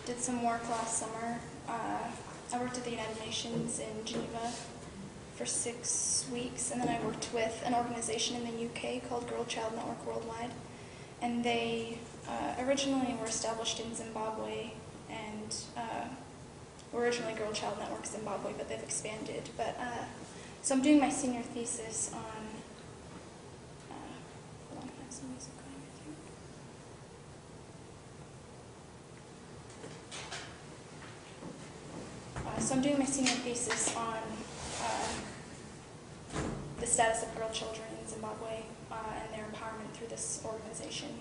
did some work last summer. I worked at the United Nations in Geneva for 6 weeks, and then I worked with an organization in the UK called Girl Child Network Worldwide. And they originally were established in Zimbabwe, and were originally Girl Child Network Zimbabwe, but they've expanded. But so I'm doing my senior thesis on, hold on, I have some music going, I think. So I'm doing my senior thesis on the status of girl children in Zimbabwe and their empowerment through this organization.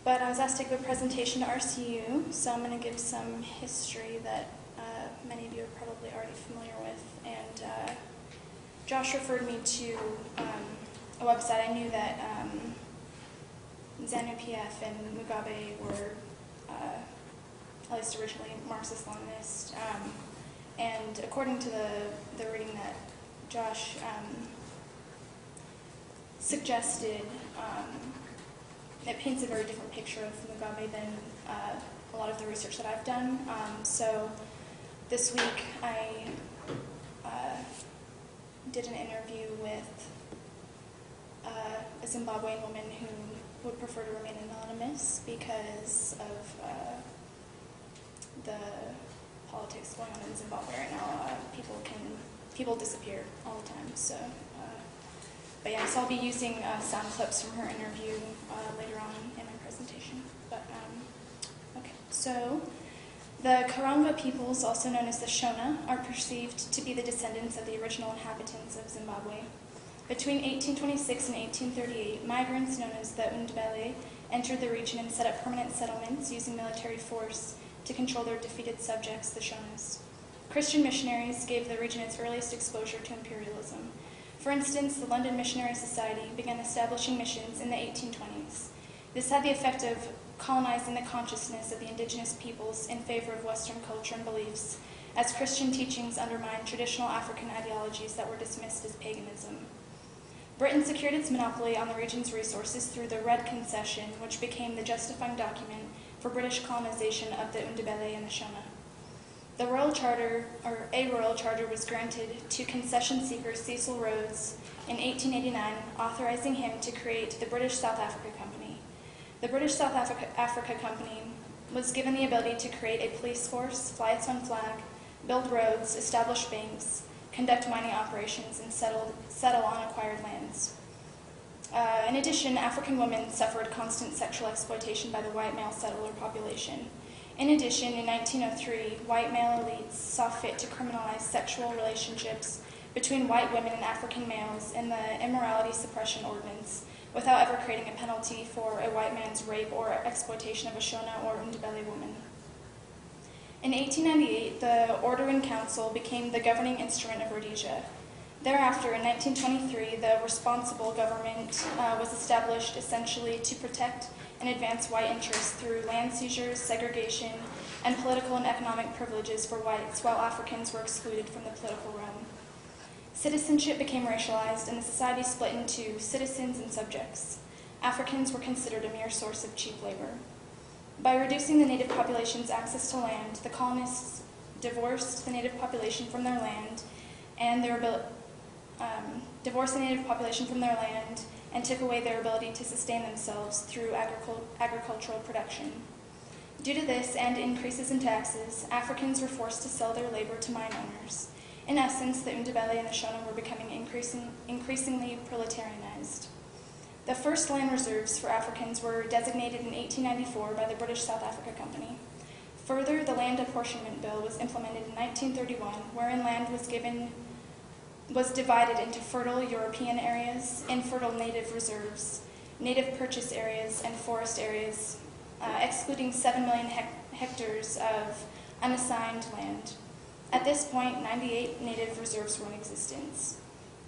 But I was asked to give a presentation to RCU, so I'm going to give some history that many of you are probably already familiar with. And Josh referred me to a website. I knew that ZANU-PF and Mugabe were, at least originally, Marxist-Leninist. And according to the reading that Josh suggested, it paints a very different picture of Mugabe than a lot of the research that I've done. So this week I did an interview with a Zimbabwean woman who would prefer to remain anonymous because of the politics going on in Zimbabwe right now. People disappear all the time. So. But yeah, so I'll be using sound clips from her interview later on in my presentation. But okay, so the Karanga peoples, also known as the Shona, are perceived to be the descendants of the original inhabitants of Zimbabwe. Between 1826 and 1838, migrants known as the Undebele entered the region and set up permanent settlements using military force to control their defeated subjects, the Shonas. Christian missionaries gave the region its earliest exposure to imperialism. For instance, the London Missionary Society began establishing missions in the 1820s. This had the effect of colonizing the consciousness of the indigenous peoples in favor of Western culture and beliefs, as Christian teachings undermined traditional African ideologies that were dismissed as paganism. Britain secured its monopoly on the region's resources through the Red Concession, which became the justifying document for British colonization of the Undebele and the Shona. The Royal Charter, or a Royal Charter, was granted to concession seeker Cecil Rhodes in 1889, authorizing him to create the British South Africa Company. The British South Africa Company was given the ability to create a police force, fly its own flag, build roads, establish banks, conduct mining operations, and settle on acquired lands. In addition, African women suffered constant sexual exploitation by the white male settler population. In addition, in 1903, white male elites saw fit to criminalize sexual relationships between white women and African males in the Immorality Suppression Ordinance, without ever creating a penalty for a white man's rape or exploitation of a Shona or Undebele woman. In 1898, the Order in Council became the governing instrument of Rhodesia. Thereafter, in 1923, the responsible government was established essentially to protect and advance white interests through land seizures, segregation, and political and economic privileges for whites, while Africans were excluded from the political realm. Citizenship became racialized, and the society split into citizens and subjects. Africans were considered a mere source of cheap labor. By reducing the native population's access to land, the colonists divorced the native population from their land and took away their ability to sustain themselves through agricultural production. Due to this and increases in taxes, Africans were forced to sell their labor to mine owners. In essence, the Undebele and the Shona were becoming increasingly proletarianized. The first land reserves for Africans were designated in 1894 by the British South Africa Company. Further, the Land Apportionment Bill was implemented in 1931, wherein land was divided into fertile European areas, infertile native reserves, native purchase areas, and forest areas, excluding 7 million hectares of unassigned land. At this point, 98 native reserves were in existence.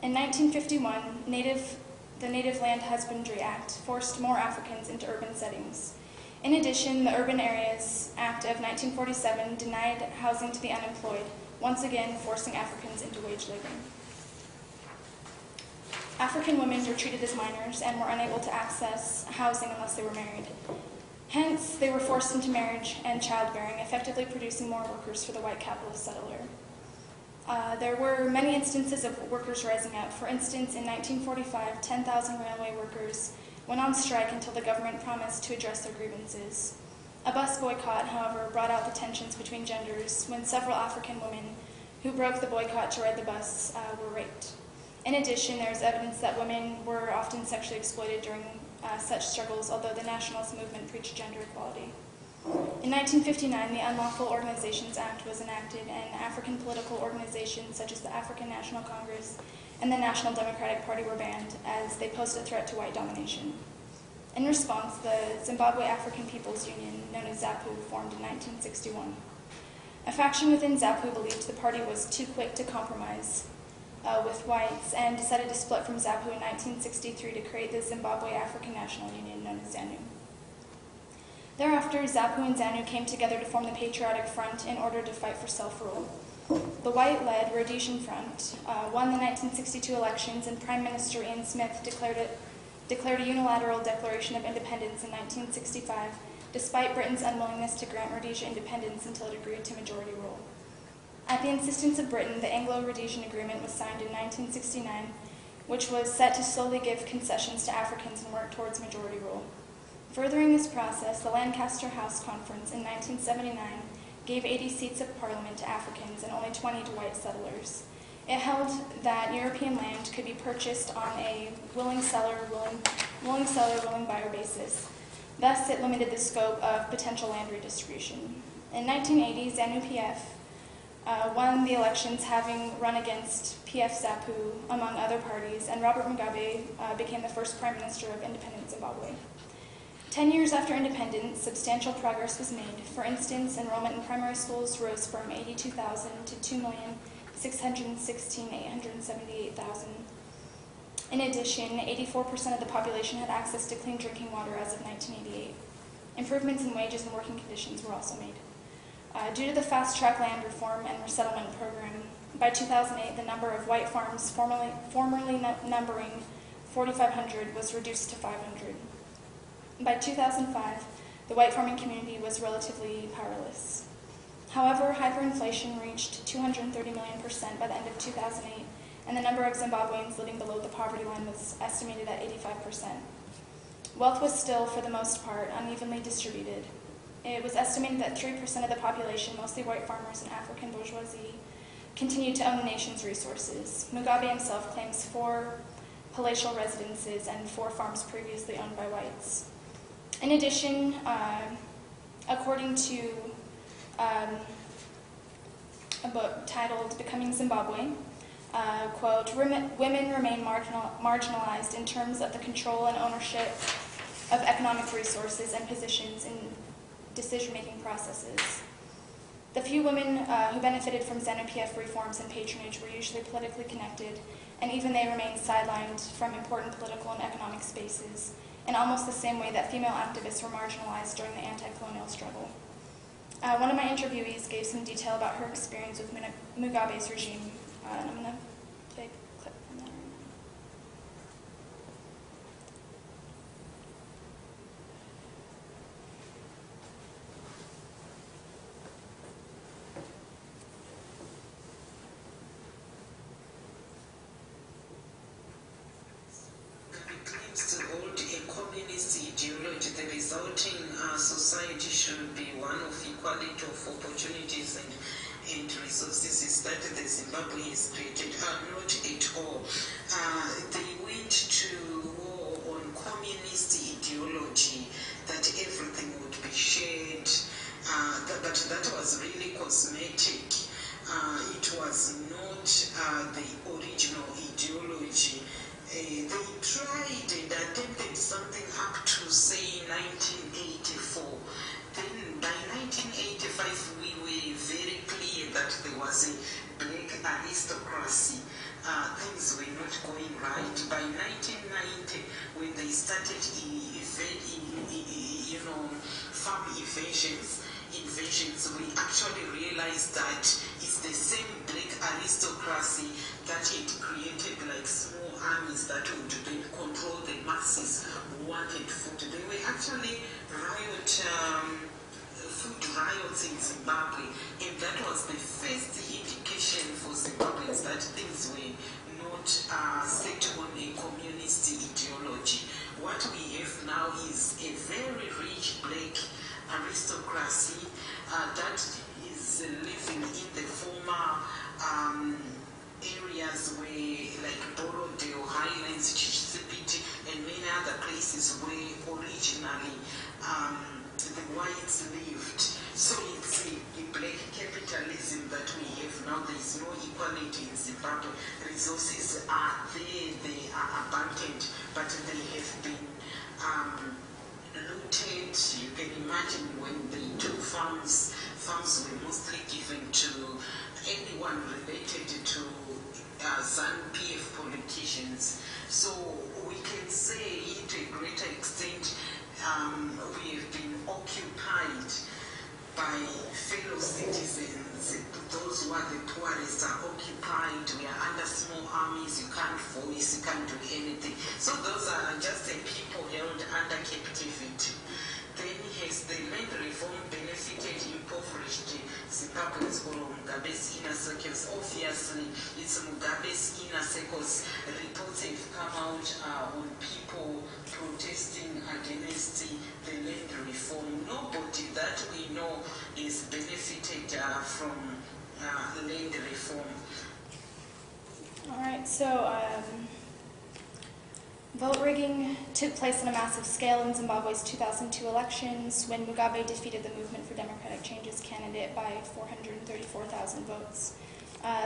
In 1951, the Native Land Husbandry Act forced more Africans into urban settings. In addition, the Urban Areas Act of 1947 denied housing to the unemployed, once again forcing Africans into wage labor. African women were treated as minors and were unable to access housing unless they were married. Hence, they were forced into marriage and childbearing, effectively producing more workers for the white capitalist settler. There were many instances of workers rising up. For instance, in 1945, 10,000 railway workers went on strike until the government promised to address their grievances. A bus boycott, however, brought out the tensions between genders when several African women who broke the boycott to ride the bus were raped. In addition, there is evidence that women were often sexually exploited during such struggles, although the nationalist movement preached gender equality. In 1959, the Unlawful Organizations Act was enacted, and African political organizations such as the African National Congress and the National Democratic Party were banned, as they posed a threat to white domination. In response, the Zimbabwe African People's Union, known as ZAPU, formed in 1961. A faction within ZAPU believed the party was too quick to compromise with whites and decided to split from ZAPU in 1963 to create the Zimbabwe African National Union, known as ZANU. Thereafter, ZAPU and ZANU came together to form the Patriotic Front in order to fight for self-rule. The white-led Rhodesian Front won the 1962 elections, and Prime Minister Ian Smith declared a unilateral declaration of independence in 1965, despite Britain's unwillingness to grant Rhodesia independence until it agreed to majority rule. At the insistence of Britain, the Anglo-Rhodesian Agreement was signed in 1969, which was set to slowly give concessions to Africans and work towards majority rule. Furthering this process, the Lancaster House Conference in 1979 gave 80 seats of parliament to Africans and only 20 to white settlers. It held that European land could be purchased on a willing seller, willing buyer basis. Thus, it limited the scope of potential land redistribution. In 1980, ZANU-PF won the elections, having run against PF-ZAPU, among other parties, and Robert Mugabe became the first Prime Minister of independent Zimbabwe. 10 years after independence, substantial progress was made. For instance, enrollment in primary schools rose from 82,000 to 2,616,878,000. In addition, 84% of the population had access to clean drinking water as of 1988. Improvements in wages and working conditions were also made. Due to the fast-track land reform and resettlement program, by 2008, the number of white farms formerly numbering 4,500 was reduced to 500. By 2005, the white farming community was relatively powerless. However, hyperinflation reached 230 million% by the end of 2008, and the number of Zimbabweans living below the poverty line was estimated at 85%. Wealth was still, for the most part, unevenly distributed. It was estimated that 3% of the population, mostly white farmers and African bourgeoisie, continued to own the nation's resources. Mugabe himself claims 4 palatial residences and 4 farms previously owned by whites. In addition, according to a book titled Becoming Zimbabwe, quote, women remain marginalized in terms of the control and ownership of economic resources and positions in decision-making processes. The few women who benefited from ZANU-PF reforms and patronage were usually politically connected, and even they remained sidelined from important political and economic spaces, in almost the same way that female activists were marginalized during the anti-colonial struggle. One of my interviewees gave some detail about her experience with Mugabe's regime, and I'm going to play a clip from that right now. To hold a communist ideology, the resulting society should be one of equality of opportunities and resources that the Zimbabwe has created. Not at all. They went to war on communist ideology, that everything would be shared, but that was really cosmetic. It was not the original ideology. They tried and attempted something up to, say, 1984. Then by 1985, we were very clear that there was a black aristocracy. Things were not going right. By 1990, when they started farm invasions, we actually realized that it's the same black aristocracy that had created like small armies that would then control the masses who wanted food. They were actually riot riots in Zimbabwe, and that was the first indication for Zimbabweans that things were not set on a communist ideology. What we have now is a very rich black aristocracy that is living in the former areas where, like Borodale, Highlands, Chisipiti, and many other places where originally the whites lived. So it's a black capitalism that we have now. There is no equality in Zimbabwe. Resources are there, they are abundant, but they have been looted. You can imagine when they took farms were mostly given to anyone related to ZANU-PF politicians. So we can say to a greater extent we have been occupied by fellow citizens. Those who are the poorest are occupied. We are under small armies. You can't voice, you can't do anything. So those are just the people held under captivity. Then has the land reform benefited impoverished Zimbabweans or Mugabe's inner circles? Obviously, it's Mugabe's inner circles. Reports have come out on people protesting against the land reform. Nobody that we know is benefited from land reform. All right, so vote rigging took place on a massive scale in Zimbabwe's 2002 elections when Mugabe defeated the Movement for Democratic Change's candidate by 434,000 votes.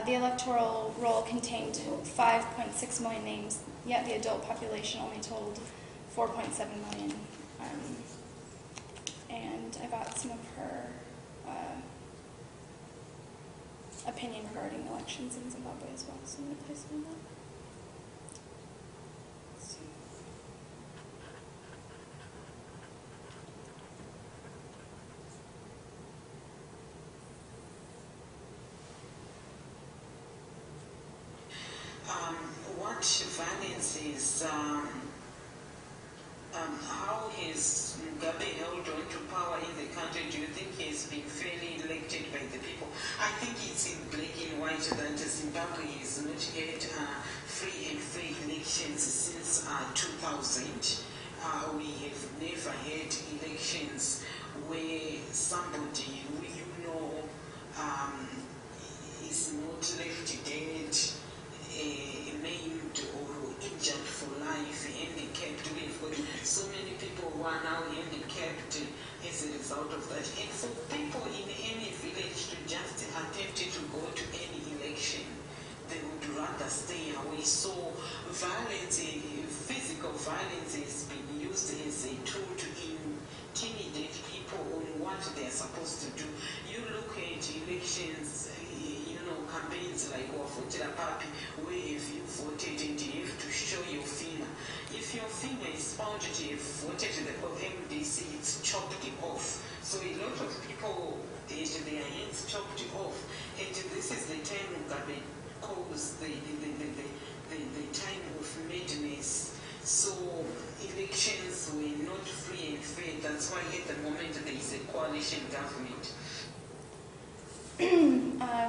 The electoral roll contained 5.6 million names, yet the adult population only totaled 4.7 million. And I got some of her opinion regarding elections in Zimbabwe as well, so I'm going to play some of that. What violence is, how has Mugabe held on to power in the country? Do you think he has been fairly elected by the people? I think it's in black and white that Zimbabwe has not had free and fair elections since 2000. We have never had elections where somebody who you know is not left dead, maimed or injured for life, handicapped. We've got so many people who are now handicapped as a result of that. And for people in any village to just attempt to go to any election, they would rather stay away. So violence, physical violence has been used as a tool to intimidate people on what they are supposed to do. You look at elections, campaigns like Wafutira Papi, where have you voted and you have to show your finger. If your finger is found to have voted the MDC, it's chopped off. So a lot of people had their hands chopped off. And this is the time Mugabe calls the time of madness. So elections were not free and fair. That's why at the moment there is a coalition government.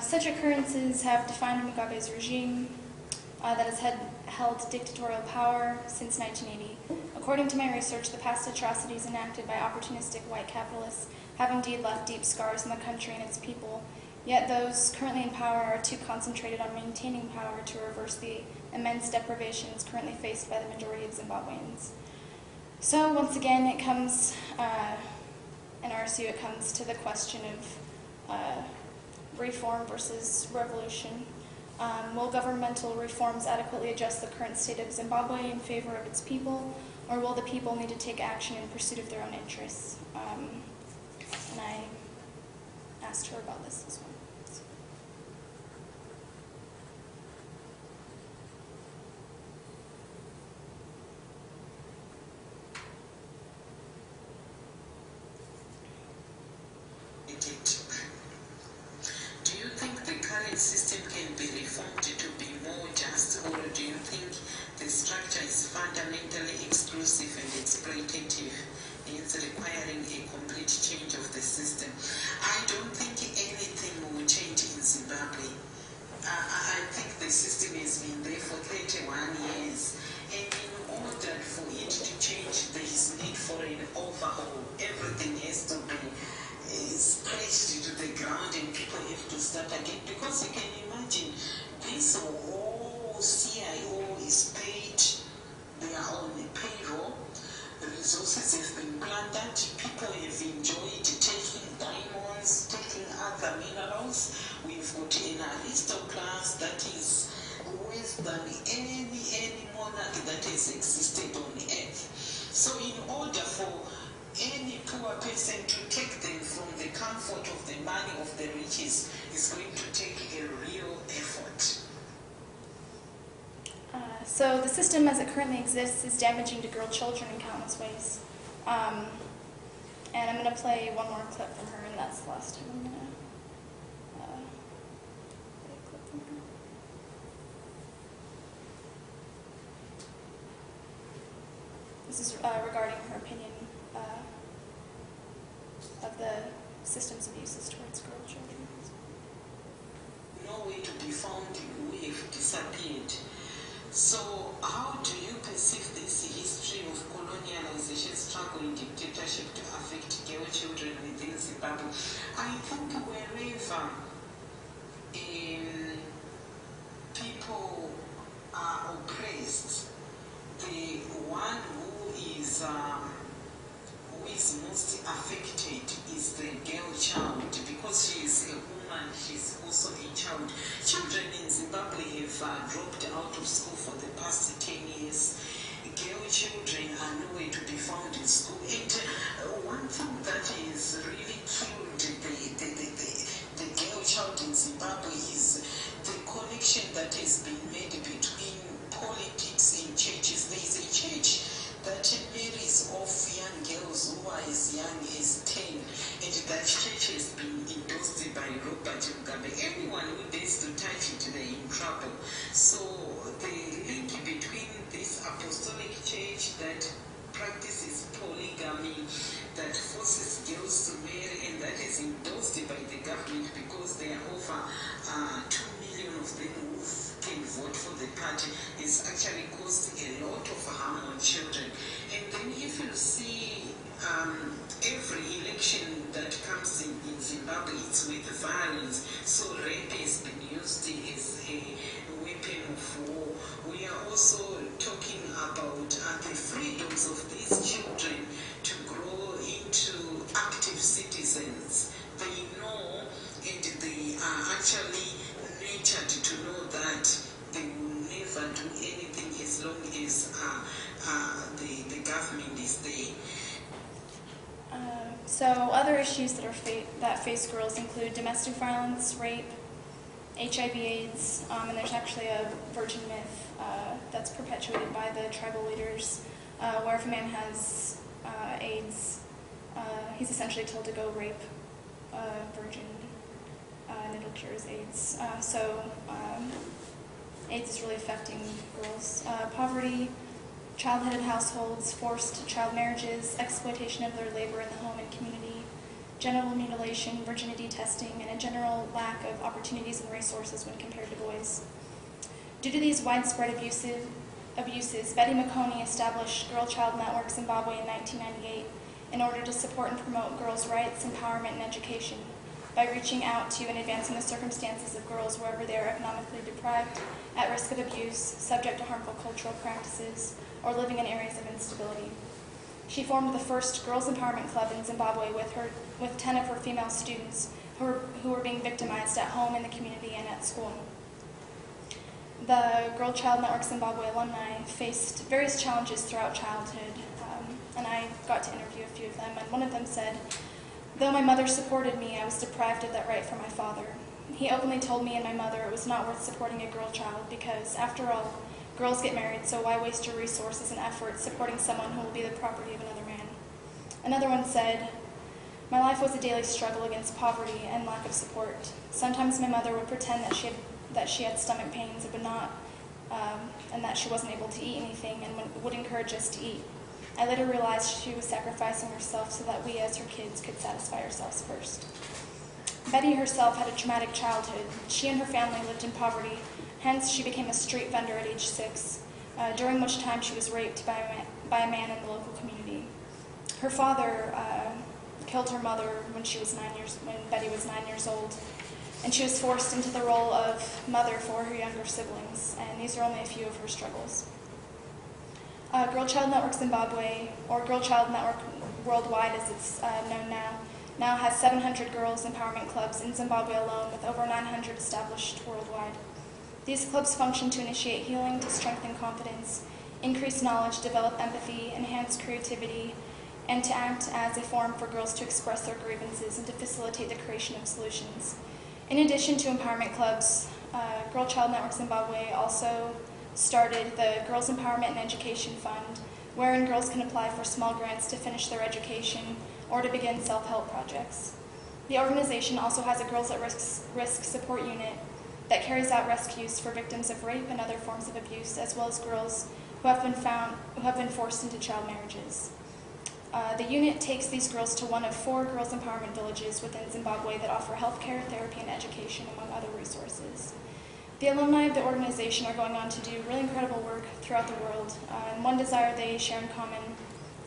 Such occurrences have defined Mugabe's regime that has held dictatorial power since 1980. According to my research, the past atrocities enacted by opportunistic white capitalists have indeed left deep scars in the country and its people, yet those currently in power are too concentrated on maintaining power to reverse the immense deprivations currently faced by the majority of Zimbabweans. So once again, it comes, in RSU, it comes to the question of reform versus revolution. Will governmental reforms adequately address the current state of Zimbabwe in favor of its people, or will the people need to take action in pursuit of their own interests? And I asked her about this as well. Do you think the current system can be reformed to be more just, or do you think the structure is fundamentally exclusive and exploitative, hence requiring a complete change of the system? I again, because you can imagine this whole CIO is paid, they are on a payroll, the resources have been plundered, people have enjoyed taking diamonds, taking other minerals. We've got an aristocrat that is worse than any monarch that has existed on earth. So in order for any poor person to take them from the comfort of the money of the riches is going to take a real effort. So the system as it currently exists is damaging to girl children in countless ways. And I'm going to play one more clip from her, and that's the last time I'm going to play a clip from her. This is regarding her opinion of the system's abuses towards girl children. Nowhere to be found, we have disappeared. So how do you perceive this history of colonialization, struggle and dictatorship to affect girl children within Zimbabwe? I think wherever people are oppressed, the one who is most affected is the girl child, because she is a woman, she's also a child. Children in Zimbabwe have dropped out of school for the past 10 years. Girl children are nowhere to be found in school. And one thing that is really killed the girl child in Zimbabwe is the connection that has been made between politics and churches. There is a church that marries off young girls who are as young as 10, and that church has been endorsed by Robert Mugabe. Anyone who dares to touch it, they're in trouble. So the link between this apostolic church that practices polygamy, that forces girls to marry, and that is endorsed by the government because there are over 2 million of them who can vote for the party, has actually caused a lot of harm on children. And then if you see every election that comes in Zimbabwe, it's with violence. So rape has been used as a weapon of war. We are also talking about the freedoms of these children to grow into active citizens. They know, and they are actually nurtured to know that they will never do anything as long as the government is there. So other issues that face girls include domestic violence, rape, HIV/AIDS, and there's actually a virgin myth that's perpetuated by the tribal leaders, where if a man has AIDS, he's essentially told to go rape a virgin, and it'll cure his AIDS. AIDS is really affecting girls. Poverty, child-headed households, forced child marriages, exploitation of their labor in the home and community, genital mutilation, virginity testing, and a general lack of opportunities and resources when compared to boys. Due to these widespread abuses, Betty McConey established Girl Child Network Zimbabwe in 1998 in order to support and promote girls' rights, empowerment, and education by reaching out to and advancing the circumstances of girls wherever they are economically deprived, at risk of abuse, subject to harmful cultural practices, or living in areas of instability. She formed the first Girls Empowerment Club in Zimbabwe with 10 of her female students who were being victimized at home, in the community, and at school. The Girl Child Network Zimbabwe alumni faced various challenges throughout childhood, and I got to interview a few of them, and one of them said, "Though my mother supported me, I was deprived of that right from my father. He openly told me and my mother it was not worth supporting a girl child because, after all, girls get married, so why waste your resources and efforts supporting someone who will be the property of another man?" Another one said, "My life was a daily struggle against poverty and lack of support. Sometimes my mother would pretend that she had stomach pains and and that she wasn't able to eat anything, and would encourage us to eat. I later realized she was sacrificing herself so that we as her kids could satisfy ourselves first." Betty herself had a traumatic childhood. She and her family lived in poverty, hence she became a street vendor at age 6, during which time she was raped by a man in the local community. Her father killed her mother when Betty was 9 years old. and she was forced into the role of mother for her younger siblings, and these are only a few of her struggles. Girl Child Network Zimbabwe, or Girl Child Network Worldwide as it's known now has 700 girls empowerment clubs in Zimbabwe alone, with over 900 established worldwide. These clubs function to initiate healing, to strengthen confidence, increase knowledge, develop empathy, enhance creativity, and to act as a forum for girls to express their grievances and to facilitate the creation of solutions. In addition to empowerment clubs, Girl Child Network Zimbabwe also started the Girls Empowerment and Education Fund, wherein girls can apply for small grants to finish their education or to begin self-help projects. The organization also has a Girls at Risk support unit that carries out rescues for victims of rape and other forms of abuse, as well as girls who have been forced into child marriages. The unit takes these girls to one of 4 girls' empowerment villages within Zimbabwe that offer healthcare, therapy, and education, among other resources. The alumni of the organization are going on to do really incredible work throughout the world, and one desire they share in common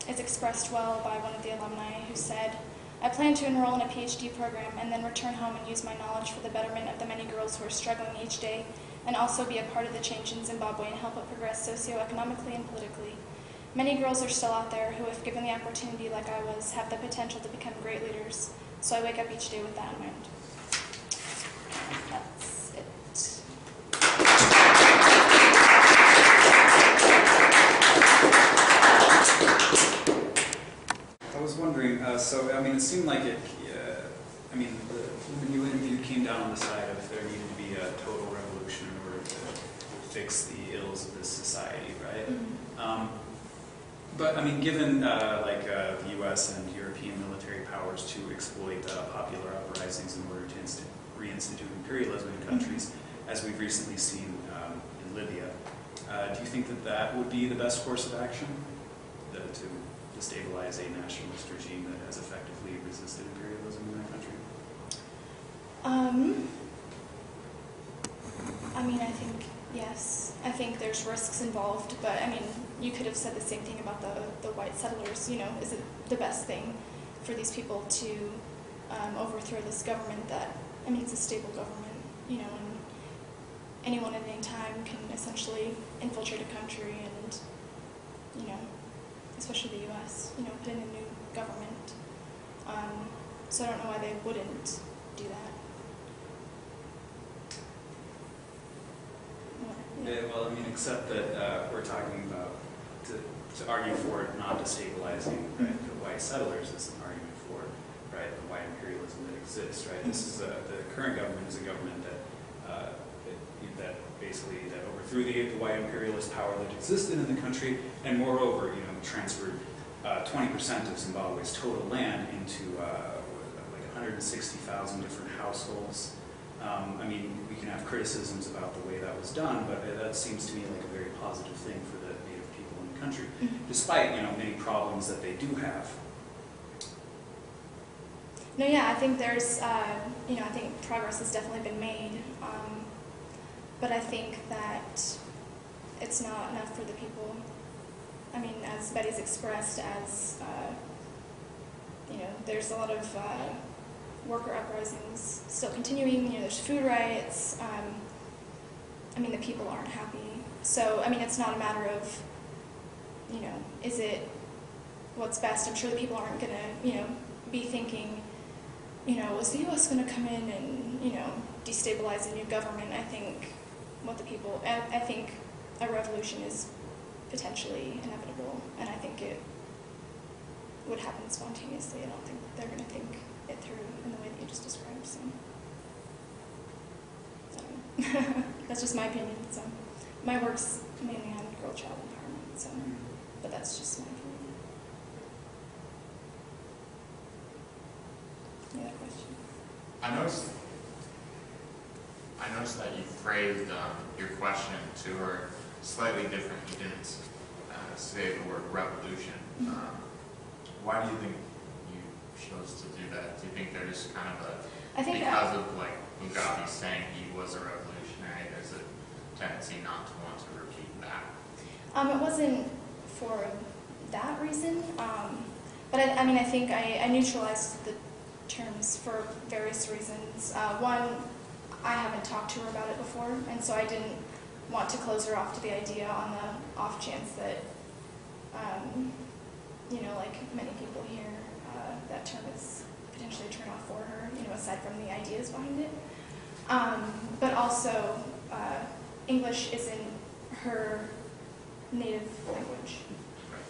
is expressed well by one of the alumni who said, "I plan to enroll in a PhD program and then return home and use my knowledge for the betterment of the many girls who are struggling each day, and also be a part of the change in Zimbabwe and help it progress socioeconomically and politically. Many girls are still out there who, if given the opportunity like I was, have the potential to become great leaders, so I wake up each day with that in mind." That's it. I was wondering, it seemed like it, the woman you interviewed came down on the side of there needed to be a total revolution in order to fix the ills of this society, right? Mm-hmm. Given the U.S. and European military powers to exploit popular uprisings in order to reinstitute imperialism in countries, as we've recently seen in Libya, do you think that would be the best course of action, to destabilize a nationalist regime that has effectively resisted imperialism in that country? I think yes. I think there's risks involved, but you could have said the same thing about the white settlers. Is it the best thing for these people to overthrow this government that, it's a stable government, and anyone at any time can essentially infiltrate a country and, especially the U.S., put in a new government. So I don't know why they wouldn't do that. Except that we're talking about to argue for it not destabilizing, right, the white settlers is an argument for, right, the white imperialism that exists, right. This is the current government is a government that overthrew the white imperialist power that existed in the country, and moreover, transferred 20% of Zimbabwe's total land into 160,000 different households. We can have criticisms about the way that was done, but that seems to me like a very positive thing for the native people in the country, despite many problems that they do have. No, yeah, I think there's, I think progress has definitely been made, but I think that it's not enough for the people. As Betty's expressed, there's a lot of worker uprisings still continuing. There's food riots. The people aren't happy. So, it's not a matter of, is it what's best? I'm sure the people aren't going to, be thinking, is the U.S. going to come in and, destabilize a new government? I think I think a revolution is potentially inevitable, and I think it would happen spontaneously. I don't think they're going to think it through in the way that you just described. So, that's just my opinion. So, my work's mainly on girl-child empowerment. So, but that's just my opinion. Any other question? I noticed that you phrased your question to her slightly different. You didn't say the word revolution. Why do you think you chose to do that? Do you think there's kind of because of Mugabe saying he was a revolutionary, there's a tendency not to want to repeat that? It wasn't for that reason, but I think I neutralized the terms for various reasons. One, I haven't talked to her about it before, and so I didn't want to close her off to the idea on the off chance that, you know, like many people here, that term is potentially a turn off for her, you know, aside from the ideas behind it. But also, English isn't her native language.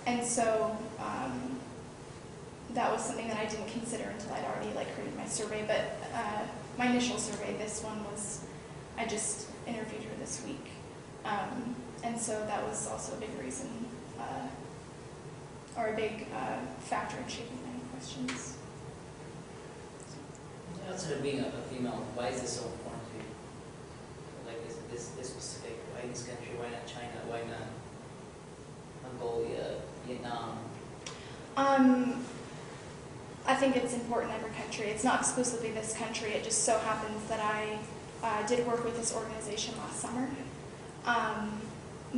And so that was something that I didn't consider until I'd already like created my survey. But my initial survey, this one was, I just interviewed her this week. And so that was also a big reason, or a big factor in shaping my questions. Outside of being a female, why is this so important to you? Like this specific, why this country, why not China, why not Mongolia, Vietnam? I think it's important in every country. It's not exclusively this country. It just so happens that I did work with this organization last summer.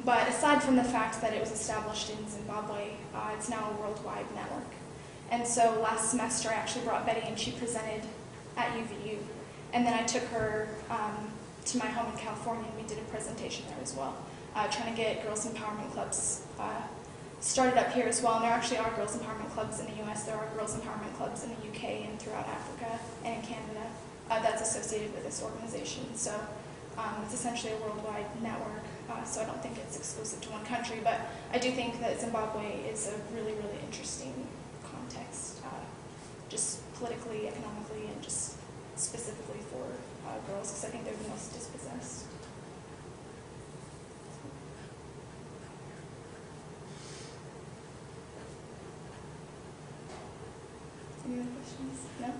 But aside from the fact that it was established in Zimbabwe, it's now a worldwide network. And so last semester I actually brought Betty and she presented at UVU. And then I took her to my home in California and we did a presentation there as well, trying to get girls' empowerment clubs started up here as well. And there actually are girls' empowerment clubs in the US, there are girls' empowerment clubs in the UK and throughout Africa and in Canada that's associated with this organization. So it's essentially a worldwide network, so I don't think it's exclusive to one country, but I do think that Zimbabwe is a really, really interesting context, just politically, economically, and just specifically for girls, because I think they're the most dispossessed. Any other questions? No?